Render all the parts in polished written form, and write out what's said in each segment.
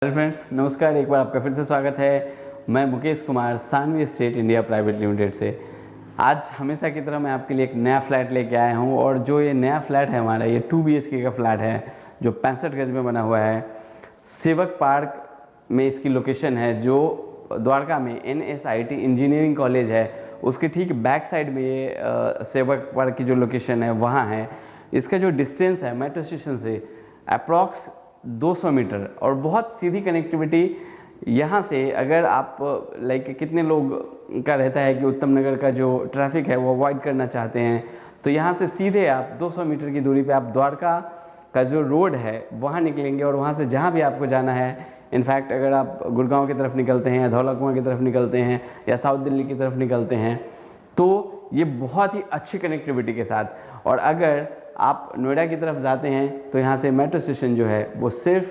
Hello friends, नमस्कार। एक बार आपका फिर से स्वागत है। मैं Mukesh Kumar, Saanvi estate India private limited से। आज हमेशा की तरह मैं आपके लिए एक नया फ्लैट लेके आया हूं और जो ये नया फ्लैट है हमारा, ये 2 BHK का फ्लैट है जो 65 गज में बना हुआ है। सेवक पार्क में इसकी लोकेशन है, जो द्वारका में NSIT इंजीनियरिंग कॉलेज है उसके ठीक बैक साइड में ये सेवक पार्क की जो लोकेशन है वहाँ है। इसका जो डिस्टेंस है मेट्रो स्टेशन से अप्रॉक्स 200 मीटर और बहुत सीधी कनेक्टिविटी यहाँ से। अगर आप लाइक कितने लोग का रहता है कि उत्तम नगर का जो ट्रैफिक है वो अवॉइड करना चाहते हैं, तो यहाँ से सीधे आप 200 मीटर की दूरी पे आप द्वारका का जो रोड है वहाँ निकलेंगे और वहाँ से जहाँ भी आपको जाना है, इनफैक्ट अगर आप गुड़गांव की तरफ निकलते हैं, धौला कुआं की तरफ निकलते हैं या साउथ दिल्ली की तरफ निकलते हैं, तो ये बहुत ही अच्छी कनेक्टिविटी के साथ। और अगर आप नोएडा की तरफ जाते हैं तो यहाँ से मेट्रो स्टेशन जो है वो सिर्फ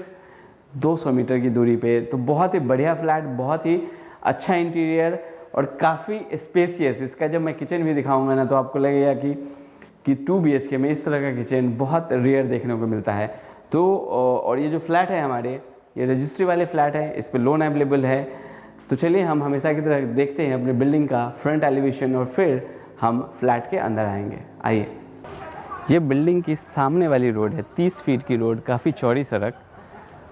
200 मीटर की दूरी पे। तो बहुत ही बढ़िया फ्लैट, बहुत ही अच्छा इंटीरियर और काफ़ी स्पेसियस। इसका जब मैं किचन भी दिखाऊंगा ना तो आपको लगेगा कि 2 BHK में इस तरह का किचन बहुत रेयर देखने को मिलता है। तो और ये जो फ्लैट है हमारे, ये रजिस्ट्री वाले फ्लैट है, इस पर लोन अवेलेबल है। तो चलिए हम हमेशा की तरह देखते हैं अपने बिल्डिंग का फ्रंट एलिवेशन और फिर हम फ्लैट के अंदर आएंगे। आइए। ये बिल्डिंग की सामने वाली रोड है, 30 फीट की रोड, काफ़ी चौड़ी सड़क।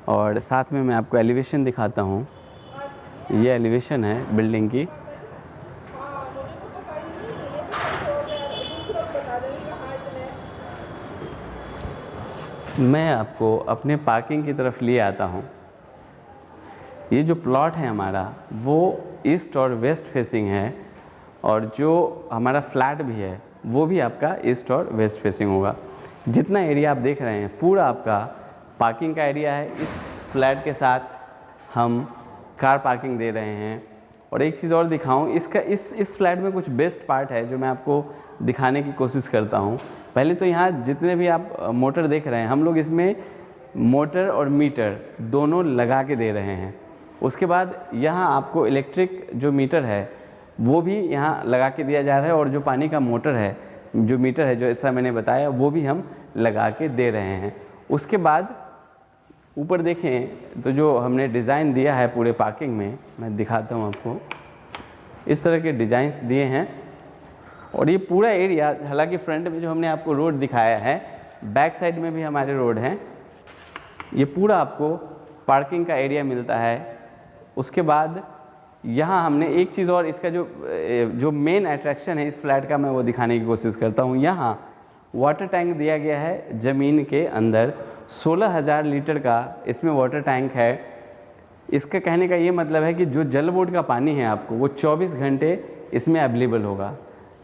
और साथ में मैं आपको एलिवेशन दिखाता हूँ। ये एलिवेशन है बिल्डिंग की। मैं आपको अपने पार्किंग की तरफ लिए आता हूँ। ये जो प्लॉट है हमारा वो ईस्ट और वेस्ट फेसिंग है और जो हमारा फ्लैट भी है वो भी आपका ईस्ट और वेस्ट फेसिंग होगा। जितना एरिया आप देख रहे हैं पूरा आपका पार्किंग का एरिया है। इस फ्लैट के साथ हम कार पार्किंग दे रहे हैं। और एक चीज़ और दिखाऊं, इसका इस फ्लैट में कुछ बेस्ट पार्ट है जो मैं आपको दिखाने की कोशिश करता हूं। पहले तो यहाँ जितने भी आप मोटर देख रहे हैं, हम लोग इसमें मोटर और मीटर दोनों लगा के दे रहे हैं। उसके बाद यहाँ आपको इलेक्ट्रिक जो मीटर है वो भी यहाँ लगा के दिया जा रहा है और जो पानी का मोटर है, जो मीटर है, जो ऐसा मैंने बताया, वो भी हम लगा के दे रहे हैं। उसके बाद ऊपर देखें तो जो हमने डिज़ाइन दिया है पूरे पार्किंग में, मैं दिखाता हूँ आपको। इस तरह के डिज़ाइंस दिए हैं और ये पूरा एरिया, हालांकि फ्रंट में जो हमने आपको रोड दिखाया है, बैक साइड में भी हमारे रोड हैं। ये पूरा आपको पार्किंग का एरिया मिलता है। उसके बाद यहाँ हमने एक चीज़ और, इसका जो मेन अट्रैक्शन है इस फ्लैट का, मैं वो दिखाने की कोशिश करता हूँ। यहाँ वाटर टैंक दिया गया है ज़मीन के अंदर। 16,000 लीटर का इसमें वाटर टैंक है। इसका कहने का ये मतलब है कि जो जल बोर्ड का पानी है आपको वो 24 घंटे इसमें अवेलेबल होगा।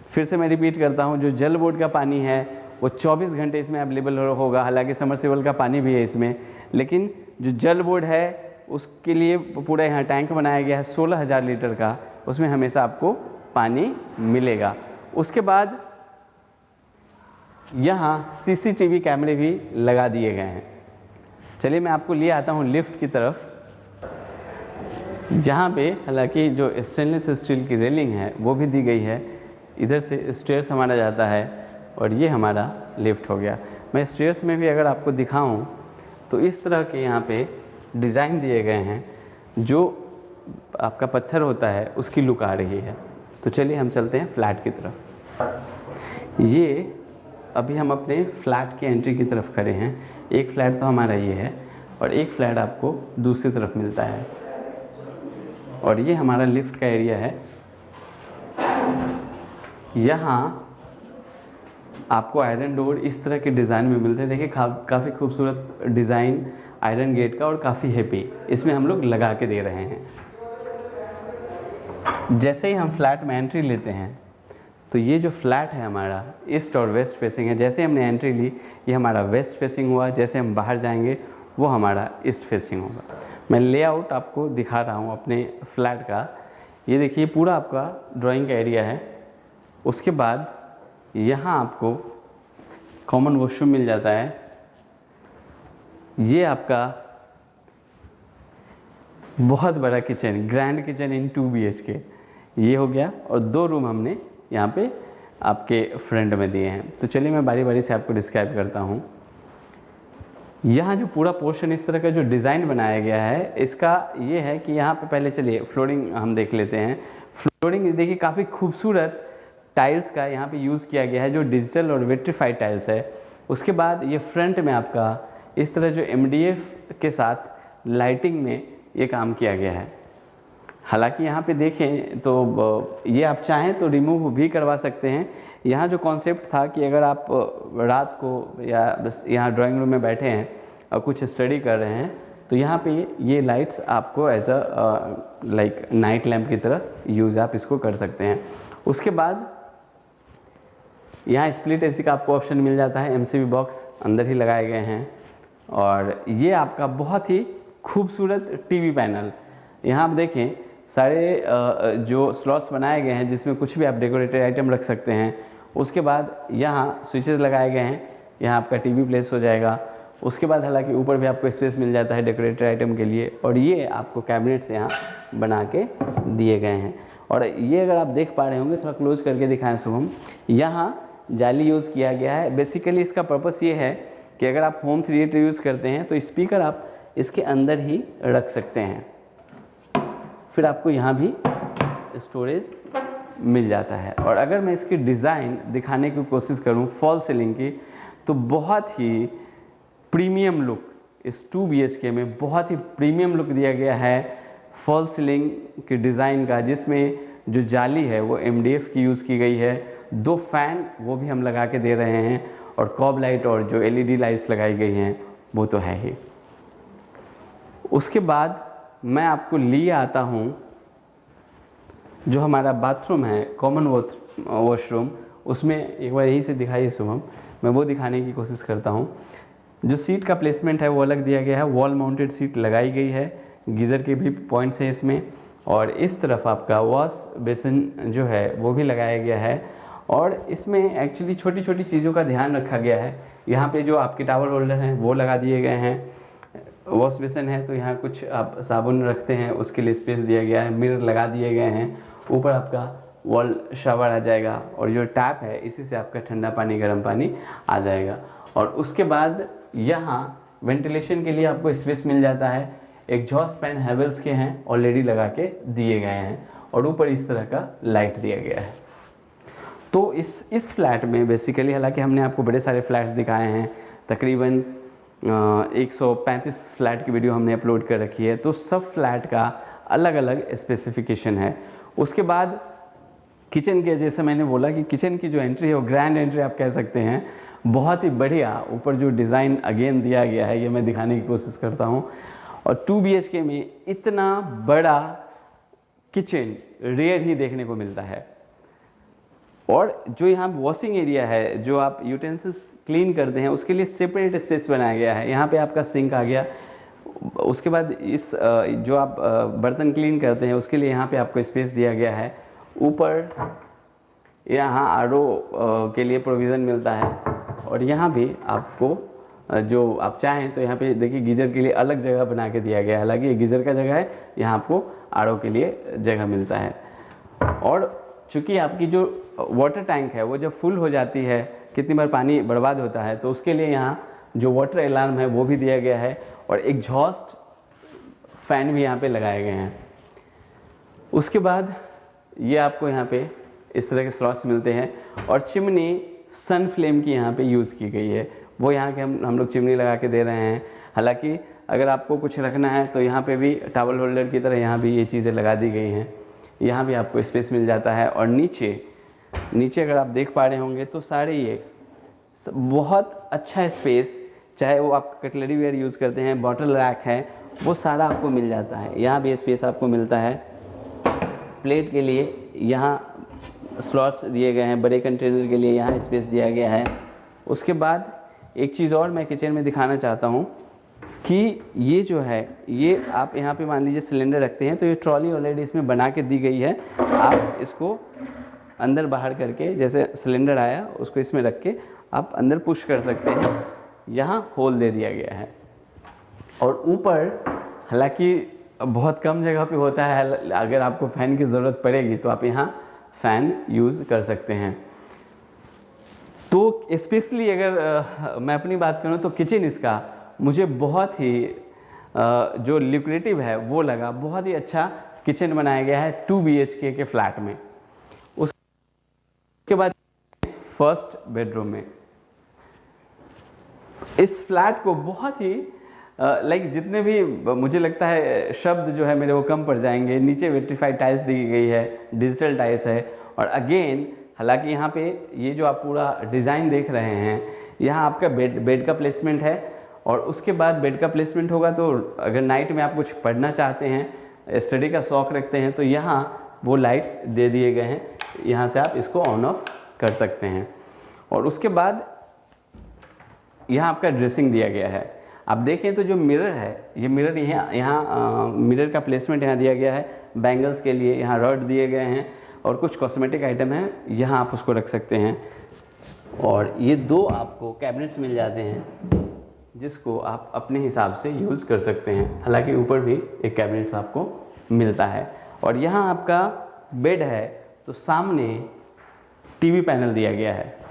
फिर से मैं रिपीट करता हूँ, जो जल बोर्ड का पानी है वो 24 घंटे इसमें अवेलेबल होगा। हालांकि समरसेबल का पानी भी है इसमें, लेकिन जो जल बोर्ड है उसके लिए पूरा यहाँ टैंक बनाया गया है 16,000 लीटर का, उसमें हमेशा आपको पानी मिलेगा। उसके बाद यहाँ CCTV कैमरे भी लगा दिए गए हैं। चलिए मैं आपको ले आता हूँ लिफ्ट की तरफ, जहाँ पे हालांकि जो स्टेनलेस स्टील की रेलिंग है वो भी दी गई है। इधर से स्टेयर्स हमारा जाता है और ये हमारा लिफ्ट हो गया। मैं स्टेयर्स में भी अगर आपको दिखाऊं तो इस तरह के यहाँ पे डिज़ाइन दिए गए हैं, जो आपका पत्थर होता है उसकी लुक आ रही है। तो चलिए हम चलते हैं फ्लैट की तरफ। ये अभी हम अपने फ्लैट की एंट्री की तरफ खड़े हैं। एक फ्लैट तो हमारा ये है और एक फ्लैट आपको दूसरी तरफ मिलता है। और ये हमारा लिफ्ट का एरिया है। यहाँ आपको आयरन डोर इस तरह के डिज़ाइन में मिलते हैं। देखिए काफ़ी खूबसूरत डिज़ाइन आयरन गेट का और काफ़ी हैवी इसमें हम लोग लगा के दे रहे हैं। जैसे ही हम फ्लैट में एंट्री लेते हैं तो ये जो फ्लैट है हमारा ईस्ट और वेस्ट फेसिंग है। जैसे हमने एंट्री ली ये हमारा वेस्ट फेसिंग हुआ, जैसे हम बाहर जाएंगे वो हमारा ईस्ट फेसिंग होगा। मैं लेआउट आपको दिखा रहा हूँ अपने फ्लैट का। ये देखिए पूरा आपका ड्राइंग का एरिया है। उसके बाद यहाँ आपको कॉमन वॉशरूम मिल जाता है। ये आपका बहुत बड़ा किचन, ग्रैंड किचन इन 2 BHK ये हो गया। और 2 रूम हमने यहाँ पे आपके फ्रंट में दिए हैं। तो चलिए मैं बारी बारी से आपको डिस्क्राइब करता हूँ। यहाँ जो पूरा पोर्शन इस तरह का जो डिज़ाइन बनाया गया है, इसका ये है कि यहाँ पे पहले चलिए फ्लोरिंग हम देख लेते हैं। फ्लोरिंग देखिए काफ़ी खूबसूरत टाइल्स का यहाँ पे यूज़ किया गया है, जो डिजिटल और विट्रीफाइड टाइल्स है। उसके बाद ये फ्रंट में आपका इस तरह जो MDF के साथ लाइटिंग में ये काम किया गया है। हालांकि यहाँ पे देखें तो ये आप चाहें तो रिमूव भी करवा सकते हैं। यहाँ जो कॉन्सेप्ट था कि अगर आप रात को या बस यहाँ ड्राइंग रूम में बैठे हैं और कुछ स्टडी कर रहे हैं, तो यहाँ पे ये लाइट्स आपको as a like night lamp की तरह यूज़ आप इसको कर सकते हैं। उसके बाद यहाँ स्प्लिट AC का आपको ऑप्शन मिल जाता है, MCB बॉक्स अंदर ही लगाए गए हैं। और ये आपका बहुत ही खूबसूरत TV पैनल, यहाँ आप देखें सारे जो स्लॉट्स बनाए गए हैं जिसमें कुछ भी आप डेकोरेटेड आइटम रख सकते हैं। उसके बाद यहाँ स्विचेस लगाए गए हैं, यहाँ आपका TV प्लेस हो जाएगा। उसके बाद हालांकि ऊपर भी आपको स्पेस मिल जाता है डेकोरेटेड आइटम के लिए, और ये आपको कैबिनेट्स यहाँ बना के दिए गए हैं। और ये अगर आप देख पा रहे होंगे, थोड़ा क्लोज करके दिखाएं शुभम, यहाँ जाली यूज़ किया गया है। बेसिकली इसका पर्पस ये है कि अगर आप होम थिएटर यूज़ करते हैं तो स्पीकर आप इसके अंदर ही रख सकते हैं, फिर आपको यहाँ भी स्टोरेज मिल जाता है। और अगर मैं इसकी डिज़ाइन दिखाने की कोशिश करूँ फॉल सीलिंग की, तो बहुत ही प्रीमियम लुक इस 2 BHK में बहुत ही प्रीमियम लुक दिया गया है फॉल सीलिंग की डिज़ाइन का, जिसमें जो जाली है वो MDF की यूज़ की गई है। 2 फैन वो भी हम लगा के दे रहे हैं, और कॉब लाइट और जो LED लाइट्स लगाई गई हैं वो तो है ही। उसके बाद मैं आपको लिए आता हूँ जो हमारा बाथरूम है, कॉमन वॉशरूम, उसमें एक बार यही से दिखाइए शुभम, मैं वो दिखाने की कोशिश करता हूँ। जो सीट का प्लेसमेंट है वो अलग दिया गया है, वॉल माउंटेड सीट लगाई गई है, गीज़र के भी पॉइंट्स हैं इसमें, और इस तरफ आपका वॉश बेसिन जो है वो भी लगाया गया है। और इसमें एक्चुअली छोटी छोटी चीज़ों का ध्यान रखा गया है। यहाँ पे जो आपके टावल होल्डर हैं वो लगा दिए गए हैं, वॉश बेसिन है तो यहाँ कुछ आप साबुन रखते हैं उसके लिए स्पेस दिया गया है, मिरर लगा दिए गए हैं, ऊपर आपका वॉल शावर आ जाएगा, और जो टैप है इसी से आपका ठंडा पानी गर्म पानी आ जाएगा। और उसके बाद यहाँ वेंटिलेशन के लिए आपको स्पेस मिल जाता है। एग्जॉस्ट फैन हैवेल्स के हैं, ऑलरेडी लगा के दिए गए हैं, और ऊपर इस तरह का लाइट दिया गया है। तो इस फ्लैट में बेसिकली, हालांकि हमने आपको बड़े सारे फ्लैट्स दिखाए हैं, तकरीबन 135 फ्लैट की वीडियो हमने अपलोड कर रखी है, तो सब फ्लैट का अलग अलग स्पेसिफिकेशन है। उसके बाद किचन के, जैसे मैंने बोला कि किचन की जो एंट्री है वो ग्रैंड एंट्री आप कह सकते हैं, बहुत ही बढ़िया। ऊपर जो डिज़ाइन अगेन दिया गया है ये मैं दिखाने की कोशिश करता हूँ। और 2 BHK में इतना बड़ा किचन रेयर ही देखने को मिलता है। और जो यहाँ वॉशिंग एरिया है, जो आप यूटेंसिल्स क्लीन करते हैं उसके लिए सेपरेट स्पेस बनाया गया है। यहाँ पे आपका सिंक आ गया। उसके बाद इस जो आप बर्तन क्लीन करते हैं उसके लिए यहाँ पे आपको स्पेस दिया गया है। ऊपर यहाँ RO के लिए प्रोविज़न मिलता है, और यहाँ भी आपको जो आप चाहें तो यहाँ पे देखिए गीज़र के लिए अलग जगह बना के दिया गया है। हालांकि ये गीज़र का जगह है, यहाँ आपको RO के लिए जगह मिलता है। और चूँकि आपकी जो वाटर टैंक है वो जब फुल हो जाती है, कितनी बार पानी बर्बाद होता है, तो उसके लिए यहाँ जो वाटर अलार्म है वो भी दिया गया है, और एग्जॉस्ट फैन भी यहाँ पे लगाए गए हैं। उसके बाद ये आपको यहाँ पे इस तरह के स्लॉट्स मिलते हैं, और चिमनी सन फ्लेम की यहाँ पे यूज़ की गई है, वो यहाँ के हम लोग चिमनी लगा के दे रहे हैं। हालांकि अगर आपको कुछ रखना है तो यहाँ पे भी टॉवल होल्डर की तरह यहाँ भी ये चीज़ें लगा दी गई हैं, यहाँ भी आपको स्पेस मिल जाता है। और नीचे अगर आप देख पा रहे होंगे तो सारे ये बहुत अच्छा स्पेस, चाहे वो आप कटलरी वेयर यूज़ करते हैं, बॉटल रैक है, वो सारा आपको मिल जाता है। यहाँ भी स्पेस आपको मिलता है। प्लेट के लिए यहाँ स्लॉट्स दिए गए हैं, बड़े कंटेनर के लिए यहाँ स्पेस दिया गया है। उसके बाद एक चीज़ और मैं किचन में दिखाना चाहता हूँ कि ये जो है, ये आप यहाँ पे मान लीजिए सिलेंडर रखते हैं तो ये ट्रॉली ऑलरेडी इसमें बना के दी गई है। आप इसको अंदर बाहर करके, जैसे सिलेंडर आया उसको इसमें रख के आप अंदर पुश कर सकते हैं। यहाँ होल दे दिया गया है। और ऊपर हालांकि बहुत कम जगह पे होता है, अगर आपको फ़ैन की ज़रूरत पड़ेगी तो आप यहाँ फ़ैन यूज़ कर सकते हैं। तो स्पेशली अगर मैं अपनी बात करूँ तो किचन इसका मुझे बहुत ही जो ल्यूक्रेटिव है वो लगा। बहुत ही अच्छा किचन बनाया गया है 2 BHK के फ्लैट में। उसके बाद फर्स्ट बेडरूम में इस फ्लैट को बहुत ही लाइक जितने भी मुझे लगता है शब्द जो है मेरे वो कम पड़ जाएंगे। नीचे विट्रीफाइड टाइल्स दी गई है, डिजिटल टाइल्स है, और अगेन हालांकि यहाँ पे ये जो आप पूरा डिज़ाइन देख रहे हैं, यहाँ आपका बेड का प्लेसमेंट है, और उसके बाद बेड का प्लेसमेंट होगा तो अगर नाइट में आप कुछ पढ़ना चाहते हैं, स्टडी का शौक़ रखते हैं, तो यहाँ वो लाइट्स दे दिए गए हैं, यहाँ से आप इसको ऑन ऑफ कर सकते हैं। और उसके बाद यहाँ आपका ड्रेसिंग दिया गया है। आप देखें तो जो मिरर है, ये मिरर यहाँ मिरर का प्लेसमेंट यहाँ दिया गया है। बैंगल्स के लिए यहाँ रॉड दिए गए हैं, और कुछ कॉस्मेटिक आइटम हैं, यहाँ आप उसको रख सकते हैं। और ये 2 आपको कैबिनेट्स मिल जाते हैं जिसको आप अपने हिसाब से यूज़ कर सकते हैं। हालांकि ऊपर भी एक कैबिनेट्स आपको मिलता है। और यहाँ आपका बेड है तो सामने टीवी पैनल दिया गया है।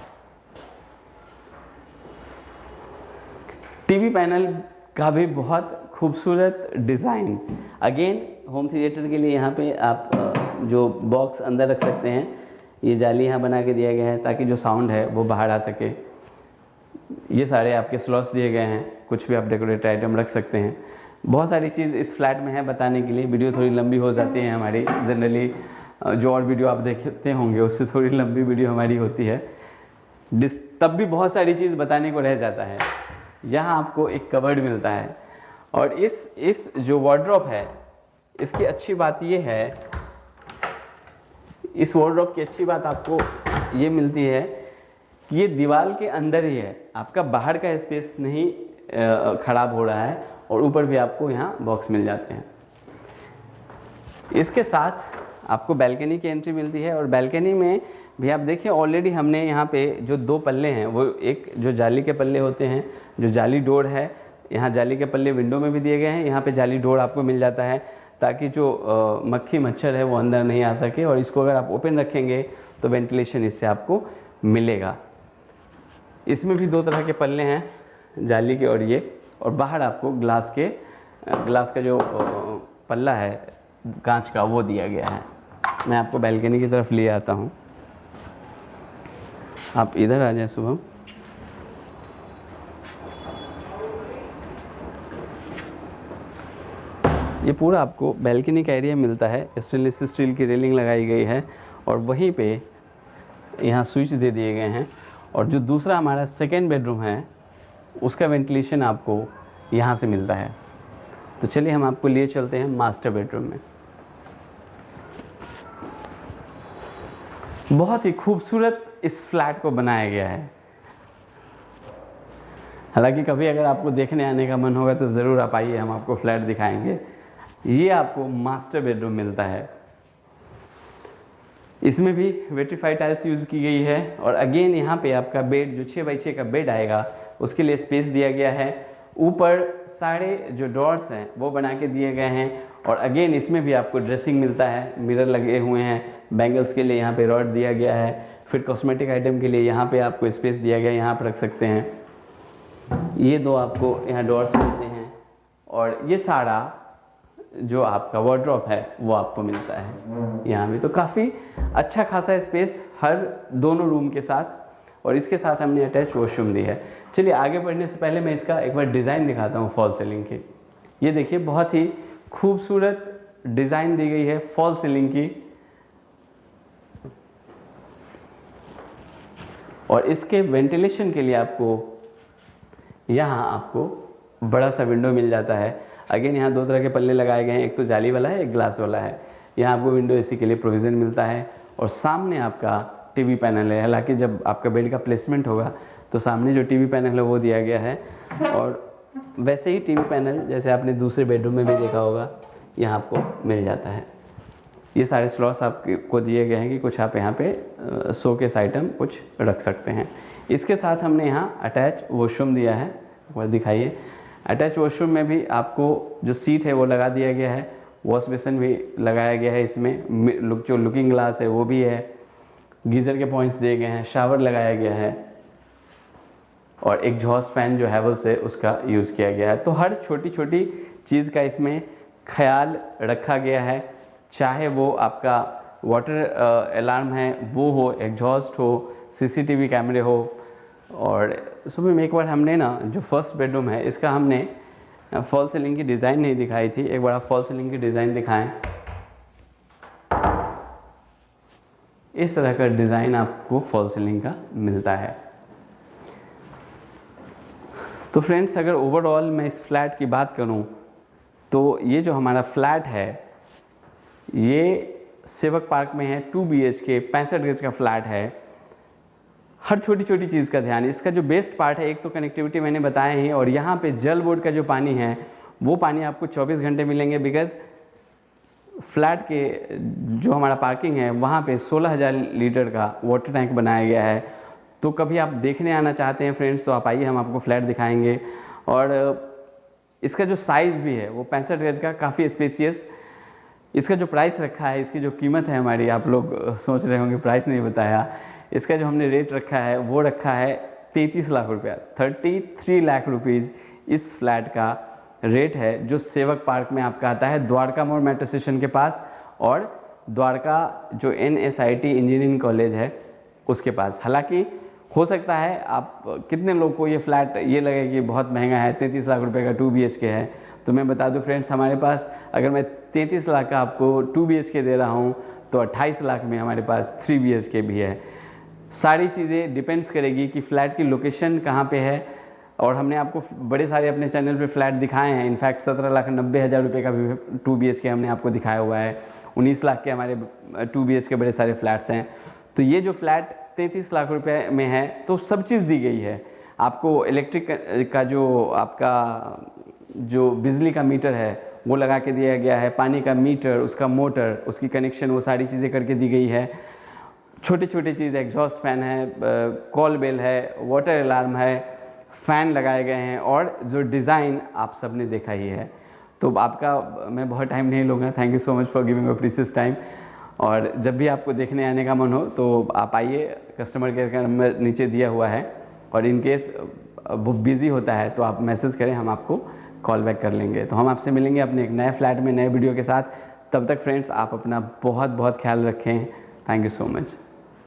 टीवी पैनल का भी बहुत खूबसूरत डिज़ाइन। अगेन होम थिएटर के लिए यहाँ पे आप जो बॉक्स अंदर रख सकते हैं, ये जाली यहाँ बना के दिया गया है ताकि जो साउंड है वो बाहर आ सके। ये सारे आपके स्लॉट्स दिए गए हैं, कुछ भी आप डेकोरेट आइटम रख सकते हैं। बहुत सारी चीज़ इस फ्लैट में है बताने के लिए, वीडियो थोड़ी लंबी हो जाती है हमारी। जनरली जो और वीडियो आप देखते होंगे उससे थोड़ी लंबी वीडियो हमारी होती है, तब भी बहुत सारी चीज़ बताने को रह जाता है। यहाँ आपको एक कबर्ड मिलता है, और इस जो वार्डरोब है इसकी अच्छी बात ये है, इस वार्डरोब की अच्छी बात आपको ये मिलती है कि ये दीवार के अंदर ही है, आपका बाहर का स्पेस नहीं खराब हो रहा है, और ऊपर भी आपको यहाँ बॉक्स मिल जाते हैं। इसके साथ आपको बैल्कनी की एंट्री मिलती है, और बैल्कनी में भी आप देखिए ऑलरेडी हमने यहाँ पे जो 2 पल्ले हैं, वो एक जो जाली के पल्ले होते हैं, जो जाली डोर है, यहाँ जाली के पल्ले विंडो में भी दिए गए हैं, यहाँ पे जाली डोर आपको मिल जाता है ताकि जो मक्खी मच्छर है वो अंदर नहीं आ सके। और इसको अगर आप ओपन रखेंगे तो वेंटिलेशन इससे आपको मिलेगा। इसमें भी 2 तरह के पल्ले हैं, जाली के और ये, और बाहर आपको ग्लास का जो पल्ला है कांच का वो दिया गया है। मैं आपको बैल्कनी की तरफ ले आता हूँ, आप इधर आ जाए शुभम। ये पूरा आपको बैल्कनी का एरिया मिलता है। स्टेनलेस स्टील की रेलिंग लगाई गई है, और वहीं पे यहाँ स्विच दे दिए गए हैं। और जो दूसरा हमारा सेकेंड बेडरूम है उसका वेंटिलेशन आपको यहाँ से मिलता है। तो चलिए हम आपको लिए चलते हैं मास्टर बेडरूम में। बहुत ही खूबसूरत इस फ्लैट को बनाया गया है। हालांकि कभी अगर आपको देखने आने का मन होगा तो ज़रूर आप आइए, हम आपको फ्लैट दिखाएंगे। ये आपको मास्टर बेडरूम मिलता है। इसमें भी विट्रीफाइड टाइल्स यूज़ की गई है, और अगेन यहाँ पे आपका बेड जो 6 बाई 6 का बेड आएगा उसके लिए स्पेस दिया गया है। ऊपर सारे जो ड्रॉर्स हैं वो बना के दिए गए हैं, और अगेन इसमें भी आपको ड्रेसिंग मिलता है, मिरर लगे हुए हैं, बैंगल्स के लिए यहाँ पे रॉड दिया गया है, फिर कॉस्मेटिक आइटम के लिए यहाँ पे आपको स्पेस दिया गया है, यहाँ पर रख सकते हैं। ये 2 आपको यहाँ डोर्स मिलते हैं, और ये सारा जो आपका वार्डरोब है वो आपको मिलता है। यहाँ भी तो काफ़ी अच्छा खासा स्पेस हर दोनों रूम के साथ, और इसके साथ हमने अटैच वॉशरूम दी है। चलिए आगे बढ़ने से पहले मैं इसका एक बार डिज़ाइन दिखाता हूँ फॉल सीलिंग की। ये देखिए बहुत ही खूबसूरत डिज़ाइन दी गई है फॉल सीलिंग की, और इसके वेंटिलेशन के लिए आपको बड़ा सा विंडो मिल जाता है। अगेन यहाँ 2 तरह के पल्ले लगाए गए हैं, एक तो जाली वाला है, एक ग्लास वाला है। यहाँ आपको विंडो एसी के लिए प्रोविज़न मिलता है, और सामने आपका टीवी पैनल है। हालांकि जब आपका बेड का प्लेसमेंट होगा तो सामने जो टीवी पैनल है वो दिया गया है, और वैसे ही टीवी पैनल जैसे आपने दूसरे बेडरूम में भी देखा होगा यहाँ आपको मिल जाता है। ये सारे स्लॉट्स आपको दिए गए हैं कि कुछ आप यहाँ पे शोकेस आइटम कुछ रख सकते हैं। इसके साथ हमने यहाँ अटैच वॉशरूम दिया है, वो दिखाइए। अटैच वॉशरूम में भी आपको जो सीट है वो लगा दिया गया है, वॉश बेसिन भी लगाया गया है, इसमें जो लुकिंग ग्लास है वो भी है, गीज़र के पॉइंट्स दिए गए हैं, शावर लगाया गया है। और एग्जॉस्ट फैन जो हैवेल्स है उसका यूज़ किया गया है। तो हर छोटी छोटी चीज़ का इसमें ख्याल रखा गया है, चाहे वो आपका वाटर अलार्म है वो हो, एग्जॉस्ट हो, सीसीटीवी कैमरे हो। और सुबह में एक बार हमने ना जो फर्स्ट बेडरूम है इसका हमने फॉल सीलिंग की डिज़ाइन नहीं दिखाई थी, एक बार आप फॉल सीलिंग की डिज़ाइन दिखाएं। इस तरह का डिज़ाइन आपको फॉल सीलिंग का मिलता है। तो फ्रेंड्स, अगर ओवरऑल मैं इस फ्लैट की बात करूं तो ये जो हमारा फ्लैट है ये सेवक पार्क में है, 2 BHK 65 गज का फ्लैट है। हर छोटी छोटी चीज़ का ध्यान, इसका जो बेस्ट पार्ट है एक तो कनेक्टिविटी मैंने बताया ही, और यहाँ पे जल बोर्ड का जो पानी है वो पानी आपको 24 घंटे मिलेंगे, बिकॉज फ्लैट के जो हमारा पार्किंग है वहाँ पे 16,000 लीटर का वाटर टैंक बनाया गया है। तो कभी आप देखने आना चाहते हैं फ्रेंड्स तो आप आइए, हम आपको फ्लैट दिखाएंगे। और इसका जो साइज़ भी है वो 65 गज का, काफ़ी स्पेसियस। इसका जो प्राइस रखा है, इसकी जो कीमत है हमारी, आप लोग सोच रहे होंगे प्राइस नहीं बताया, इसका जो हमने रेट रखा है वो रखा है 33 लाख रुपया, 33 लाख रुपीज़ इस फ्लैट का रेट है, जो सेवक पार्क में आपका आता है, द्वारका मोड़ मेट्रो स्टेशन के पास और द्वारका जो NSIT इंजीनियरिंग कॉलेज है उसके पास। हालांकि हो सकता है आप कितने लोग को ये फ्लैट ये लगे कि बहुत महंगा है, 33 लाख रुपए का 2 BHK है। तो मैं बता दूं फ्रेंड्स, हमारे पास अगर मैं 33 लाख का आपको 2 BHK दे रहा हूँ तो 28 लाख में हमारे पास 3 BHK भी है। सारी चीज़ें डिपेंड्स करेगी कि फ़्लैट की लोकेशन कहाँ पे है। और हमने आपको बड़े सारे अपने चैनल पे फ्लैट दिखाए हैं, इनफैक्ट 17,90,000 रुपये का भी 2 BHK हमने आपको दिखाया हुआ है। 19 लाख के हमारे 2 BHK बड़े सारे फ्लैट्स हैं। तो ये जो फ्लैट 33 लाख रुपए में है तो सब चीज़ दी गई है आपको। इलेक्ट्रिक का जो आपका जो बिजली का मीटर है वो लगा के दिया गया है, पानी का मीटर, उसका मोटर, उसकी कनेक्शन, वो सारी चीज़ें करके दी गई है। छोटे छोटे चीज़, एग्जॉस्ट फैन है, कॉल बेल है, वाटर अलार्म है, फ़ैन लगाए गए हैं, और जो डिज़ाइन आप सब ने देखा ही है। तो आपका मैं बहुत टाइम नहीं लूँगा, thank you so much for giving a precious time. और जब भी आपको देखने आने का मन हो तो आप आइए, कस्टमर केयर का नंबर नीचे दिया हुआ है, और इन केस वो बिज़ी होता है तो आप मैसेज करें, हम आपको कॉल बैक कर लेंगे। तो हम आपसे मिलेंगे अपने एक नए फ्लैट में नए वीडियो के साथ। तब तक फ्रेंड्स आप अपना बहुत बहुत ख्याल रखें। Thank you so much.